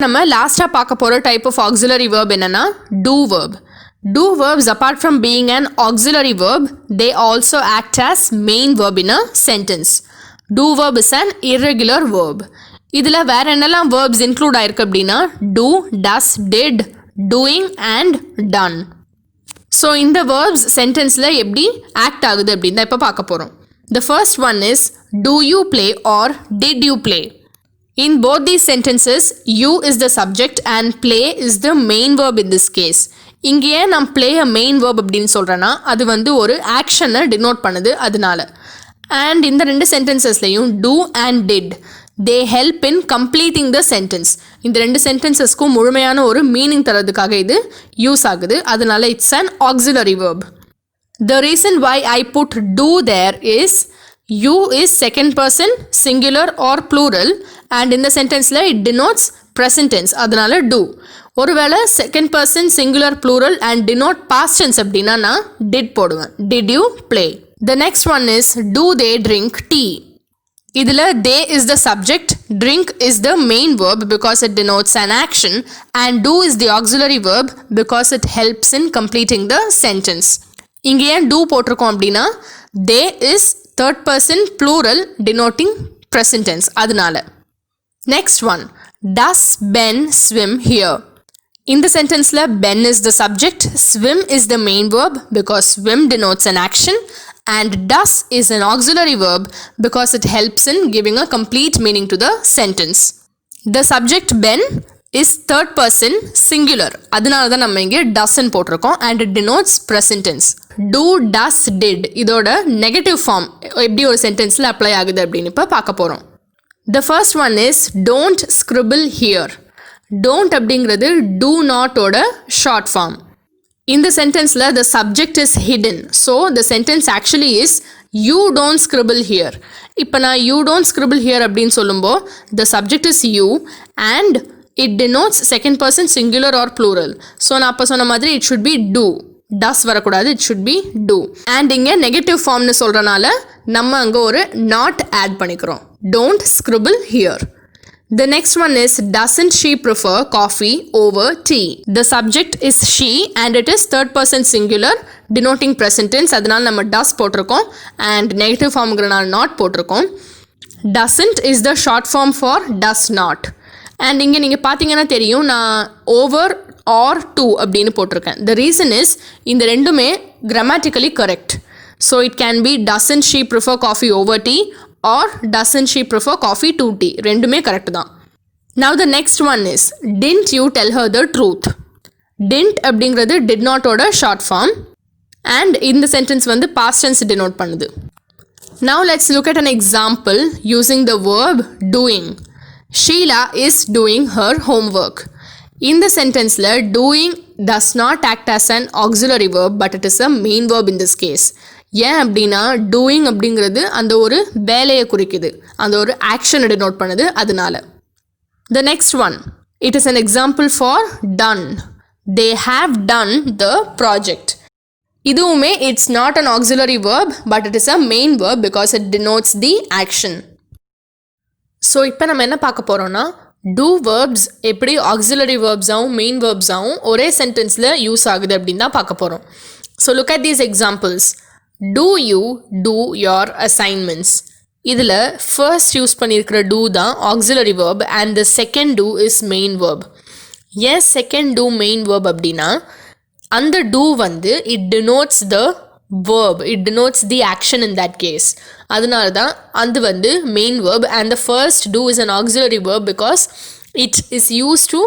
நம்ம லாஸ்ட்டாக பார்க்க போகிற டைப் ஆஃப் ஆக்சிலரி வேர்ப் என்னென்னா do verb. Do verbs, apart from being an auxiliary verb, they also act as main verb in a sentence. Do verb is an irregular verb. இதில் வேறு என்னெல்லாம் verbs include ஆயிருக்கு அப்படின்னா do, does, did, doing and done. So இந்த verbs sentenceல எப்படி act ஆகுது அப்படின்னு தான் இப்போ பார்க்க போகிறோம். The first one is do you play or did you play? In both these sentences, you is the subject and play is the main verb in this case. இங்கே நாம் play a main verb அப்படின்னு சொல்கிறேன்னா அது வந்து ஒரு ஆக்ஷனை denote பண்ணுது அதனால. And இந்த ரெண்டு சென்டென்சஸ்லையும் do and did they help in completing the sentence. இந்த ரெண்டு சென்டென்சஸ்க்கும் முழுமையான ஒரு மீனிங் தரதுக்காக இது யூஸ் ஆகுது அதனால it's an auxiliary verb. The reason why I put do there is you is second person singular or plural and in the sentence it denotes present tense அதனால do. ஒருவேளை second person singular plural and denote past tense அப்படின்னா நான் did போடுவேன். Did you play? The next one is do they drink tea? இதில் they is the subject, drink is the main verb because it denotes an action and do is the auxiliary verb because it helps in completing the sentence. இங்கே ஏன் do போட்டிருக்கோம் அப்படின்னா they is third person plural denoting present tense அதனால. Next one, does Ben swim here? In the sentence Ben is the subject, swim is the main verb because swim denotes an action and does is an auxiliary verb because it helps in giving a complete meaning to the sentence. The subject Ben is third person singular அதனால தான் நம்ம இங்கே doesn't போட்டிருக்கோம் and it denotes present tense. Do, does, did இதோட negative form எப்படி ஒரு சென்டென்ஸில் apply ஆகுது அப்படின்னு இப்போ பார்க்க போகிறோம். The first one is don't scribble here. Don't அப்படிங்கிறது do not ஓட ஷார்ட் ஃபார்ம். இந்த சென்டென்ஸில் the subject is hidden. So the sentence actually is you don't scribble here. இப்போ நான் you don't scribble here அப்படின்னு சொல்லும்போது the subject is you and it denotes second person singular or plural. So நான் அப்போ சொன்ன மாதிரி it should be do. does வரக்கூடாது, it should be do. and இங்கே நெகட்டிவ் ஃபார்ம்னு சொல்கிறனால நம்ம அங்கே ஒரு not add பண்ணிக்கிறோம். don't scribble here. The next one is doesn't she prefer coffee over tea? The subject is she and it is third person singular denoting present tense அதனால நம்ம does போட்டிருக்கோம் and negative ஃபார்ம்ங்கிறனால not போட்டிருக்கோம். doesn't is the short form for does not. and இங்கே நீங்கள் பார்த்தீங்கன்னா தெரியும் நான் over or to அப்படின்னு போட்டிருக்கேன். The reason is இந்த ரெண்டுமே grammatically correct. So it can be doesn't she prefer coffee over tea or doesn't she prefer coffee to tea. ரெண்டுமே கரெக்ட் தான். Now the next one is didn't you tell her the truth? Didn't அப்படிங்கிறது did not ஓட short form and இந்த sentence வந்து past tense denote பண்ணுது. Now let's look at an example using the verb doing. Sheila is doing her homework. இந்த சென்டென்ஸில் doing does not act as an auxiliary verb but it is a main verb in this case. ஏன் அப்படின்னா doing அப்படிங்கிறது அந்த ஒரு வேலையை குறிக்குது, அந்த ஒரு ஆக்ஷனை டினோட் பண்ணுது அதனால. The next one, it is an example for done. They have done the project. இதுவுமே it's not an auxiliary verb but it is a main verb because it denotes the action. So இப்போ நம்ம என்ன பார்க்க போகிறோம்னா do verbs எப்படி auxiliary verbs-ஆகவும் main verbs-ஆகவும் ஒரே சென்டென்ஸில் use ஆகுது அப்படின்னு தான் பார்க்க போகிறோம். So look at these examples. Do you do your assignments? இதில் first யூஸ் பண்ணியிருக்கிற do தான் auxiliary verb and the second do is main verb. ஏன் second do main verb அப்படின்னா அந்த do வந்து it denotes the verb, it denotes the action in that case. அதனால தான் அது வந்து main verb and the first do is an auxiliary verb because it is used to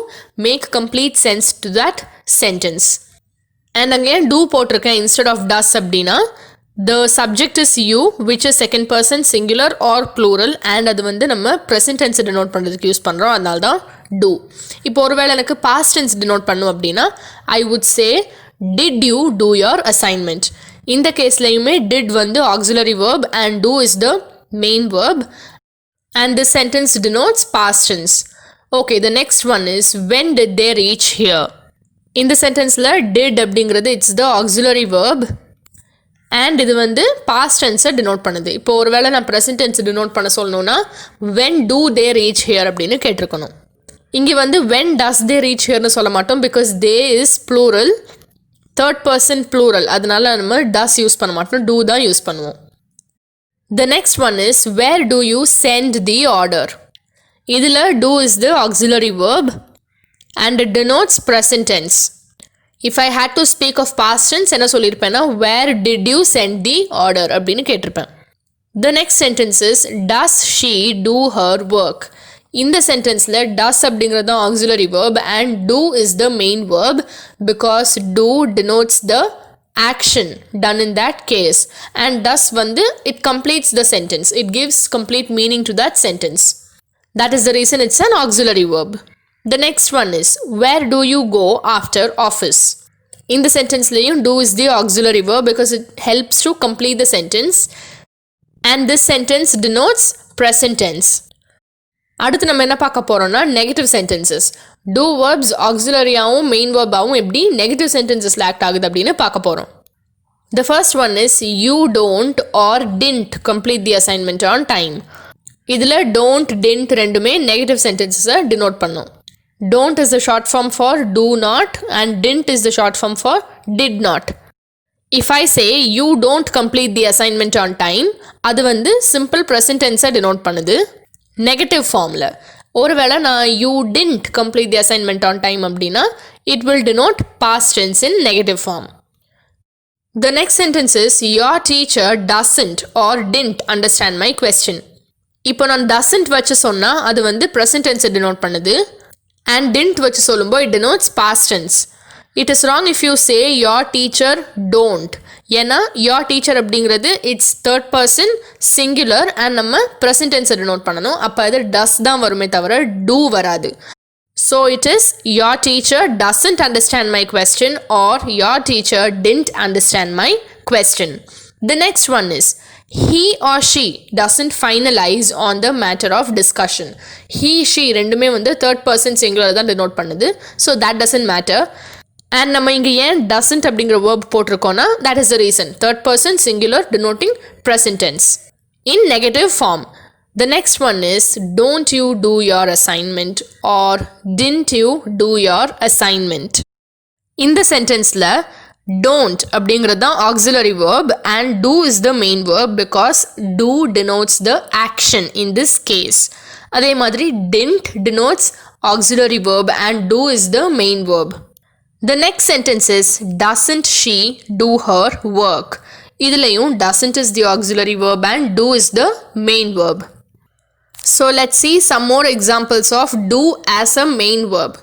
make complete sense to that sentence. and again do போட்டிருக்கேன் instead of does அப்படின்னா the subject is you which is second person singular or plural and அது வந்து நம்ம present tense denote பண்ணுறதுக்கு use பண்ணுறோம் அதனால தான் do. இப்போ ஒருவேளை எனக்கு past tense denote பண்ணும் அப்படின்னா I would say did you do your assignment? இந்த கேஸ்லையுமே did வந்து auxiliary verb and do is the main verb and this sentence denotes past tense. Okay, the next one is when did they reach here? இந்த சென்டென்ஸில் did அப்படிங்கிறது it's the auxiliary verb and இது வந்து past tense denote பண்ணுது. இப்போ ஒருவேளை நான் present tense denote பண்ண சொல்லணும்னா when do they reach here அப்படின்னு கேட்டிருக்கணும். இங்கே வந்து when does they reach hereனு சொல்ல மாட்டோம் because they is plural, third person plural, அதனால நம்ம does யூஸ் பண்ண மாட்டோம், do தான் யூஸ் பண்ணுவோம். The next one is where do you send the order? இதில் do is the auxiliary verb and it denotes present tense. If I had to speak of past tense என்ன சொல்லியிருப்பேன்னா where did you send the order அப்படின்னு கேட்டிருப்பேன். The next sentence is does she do her work? இந்த சென்டென்ஸில் does அப்படிங்கிறது தான் auxiliary verb and do is the main verb because do denotes the action done in that case and does வந்து it completes the sentence, it gives complete meaning to that sentence. That is the reason it's an auxiliary verb. The next one is where do you go after office? In the sentence layum do is the auxiliary verb because it helps to complete the sentence and this sentence denotes present tense. அடுத்து நம்ம என்ன பார்க்க போறோம்னா negative sentences. Do verbs ஆக்சிலரியாவும் main வேர்பாகவும் எப்படி negative சென்டென்சஸில் act ஆகுது அப்படின்னு பார்க்க போகிறோம். The first one is you don't or didn't complete the assignment on time. இதில் don't, didn't ரெண்டுமே நெகட்டிவ் சென்டென்சஸை டினோட் பண்ணும். Don't is the short form for do not and didn't is the short form for did not. If I say you don't complete the assignment on time, அது வந்து simple present tense denote பண்ணுது negative ஃபார்மில். ஒருவேளை நான் you didn't complete the assignment on time அப்படின்னா it will denote past tense in negative form. The next sentence is your teacher doesn't or didn't understand my question. இப்போ நான் doesn't வச்சு சொன்னால் அது வந்து present tense denote பண்ணுது and didn't வச்சு சொல்லும்போது it denotes past tense. It is wrong if you say your teacher don't. ஏன்னா your teacher அப்படிங்கிறது it's third person singular and நம்ம present tense denote பண்ணணும். அப்போ அது does தான் வருமே தவிர do வராது. So it is your teacher doesn't understand my question or your teacher didn't understand my question. The next one is he or she doesn't finalize on the matter of discussion. He, she ரெண்டுமே வந்து third person singular தான் denote பண்ணுது. So that doesn't matter. And நம்ம இங்கே ஏன் doesn't அப்படிங்கிற verb போட்டிருக்கோன்னா that is the reason. Third person singular denoting present tense. In negative form, the next one is don't you do your assignment or didn't you do your assignment. இந்த சென்டென்ஸில் don't அப்படிங்கிறது தான் auxiliary verb and do is the main verb because do denotes the action in this case. அதே மாதிரி didn't denotes auxiliary verb and do is the main verb. The next sentence is doesn't she do her work. இதிலையும் doesn't is the auxiliary verb and do is the main verb. So let's see some more examples of do as a main verb.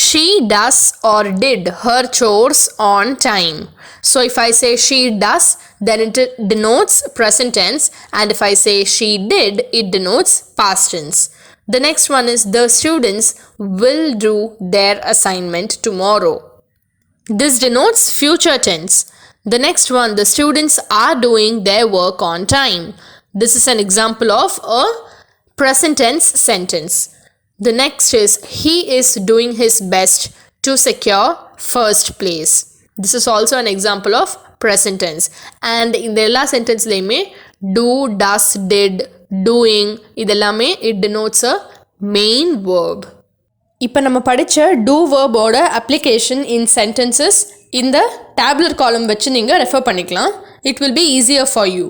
She does or did her chores on time. So if I say she does, then it denotes present tense, and if I say she did, it denotes past tense. The next one is the students will do their assignment tomorrow. This denotes future tense. The next one, the students are doing their work on time. This is an example of a present tense sentence. The next is he is doing his best to secure first place. This is also an example of present tense. And in the எல்லா சென்டென்ஸ்லையுமே do, does, did, doing இதெல்லாமே it denotes a main verb. இப்போ நம்ம படித்த do verb-ஓட application in sentences இந்த tabular column வச்சு நீங்கள் refer பண்ணிக்கலாம். It will be easier for you.